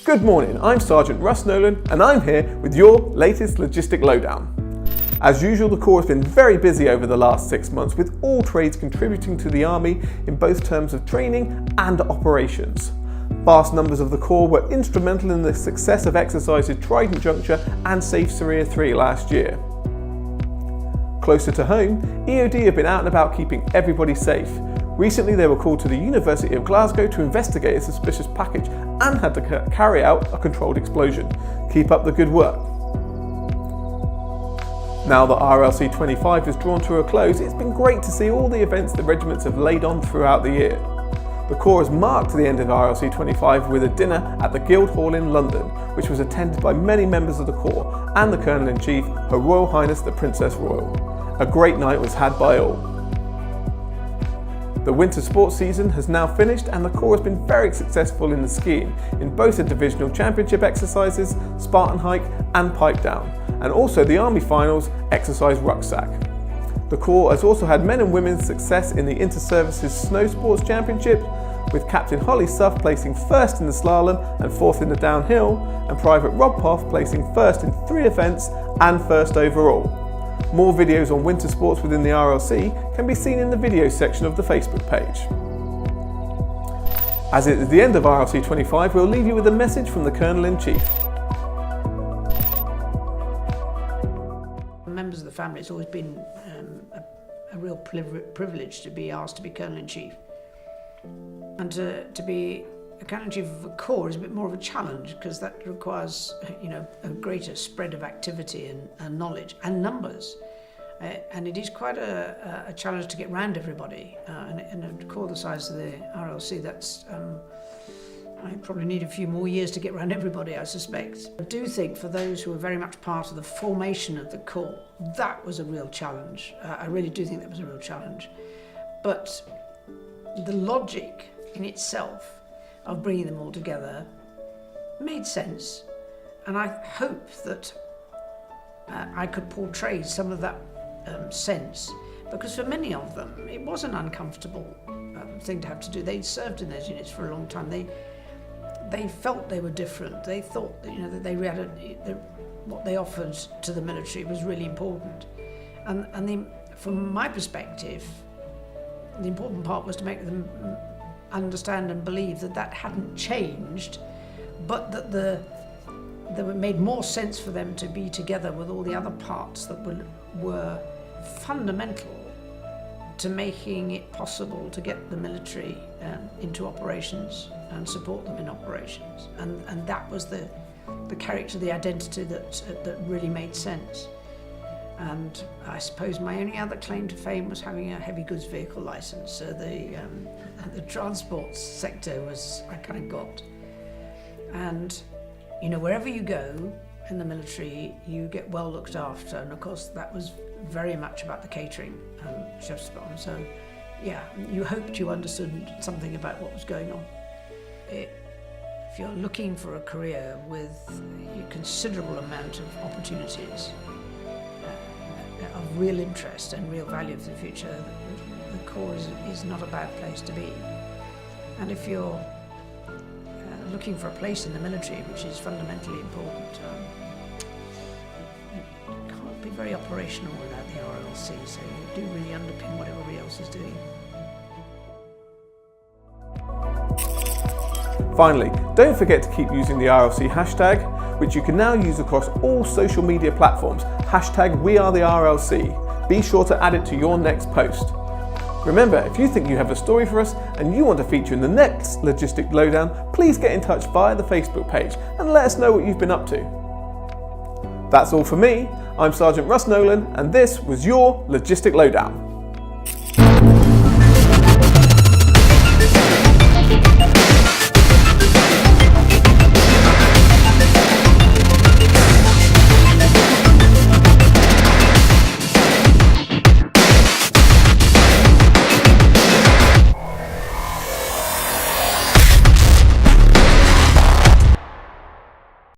Good morning, I'm Sergeant Russ Nolan and I'm here with your latest Logistic Lowdown. As usual, the Corps has been very busy over the last 6 months, with all trades contributing to the Army in both terms of training and operations. Vast numbers of the Corps were instrumental in the success of exercises Trident Juncture and Safe Syria 3 last year. Closer to home, EOD have been out and about keeping everybody safe. Recently they were called to the University of Glasgow to investigate a suspicious package and had to carry out a controlled explosion. Keep up the good work. Now that RLC 25 is drawn to a close, it's been great to see all the events the regiments have laid on throughout the year. The Corps has marked the end of RLC 25 with a dinner at the Guildhall in London, which was attended by many members of the Corps and the Colonel-in-Chief, Her Royal Highness the Princess Royal. A great night was had by all. The winter sports season has now finished and the Corps has been very successful in the skiing in both the divisional championship exercises, Spartan Hike and Pipe Down, and also the Army Finals exercise Rucksack. The Corps has also had men and women's success in the Inter-Services Snow Sports Championship, with Captain Holly Suff placing first in the slalom and fourth in the downhill, and Private Rob Poff placing first in 3 events and first overall. More videos on winter sports within the RLC can be seen in the video section of the Facebook page. As it is the end of RLC 25, we'll leave you with a message from the Colonel-in-Chief. Members of the family, it's always been a real privilege to be asked to be Colonel-in-Chief. And to be a Colonel-in-Chief of a Corps is a bit more of a challenge, because that requires, a greater spread of activity and knowledge and numbers. And it is quite a challenge to get round everybody. And a Corps the size of the RLC, that's I probably need a few more years to get around everybody, I suspect. I do think for those who were very much part of the formation of the Corps, that was a real challenge. I really do think that was a real challenge. But the logic in itself of bringing them all together made sense. And I hope that I could portray some of that sense, because for many of them, it was an uncomfortable thing to have to do. They'd served in those units for a long time. They felt they were different. They thought that they what they offered to the military was really important. And from my perspective, the important part was to make them understand and believe that hadn't changed, but that it made more sense for them to be together with all the other parts that were fundamental to making it possible to get the military into operations and support them in operations. And that was the character, the identity that really made sense. And I suppose my only other claim to fame was having a heavy goods vehicle license. So the transport sector I kind of got. And wherever you go in the military, you get well looked after. And of course, that was very much about the catering, chef's department. So yeah, you hoped you understood something about what was going on. If you're looking for a career with a considerable amount of opportunities, of real interest and real value for the future, the Corps is not a bad place to be. And if you're looking for a place in the military, which is fundamentally important, it can't be very operational without the RLC, so you do really underpin what everybody else is doing. Finally, don't forget to keep using the RLC hashtag, which you can now use across all social media platforms, #WeAreTheRLC. Be sure to add it to your next post. Remember, if you think you have a story for us and you want to feature in the next Logistic Lowdown, please get in touch via the Facebook page and let us know what you've been up to. That's all for me. I'm Sergeant Russ Nolan and this was your Logistic Lowdown.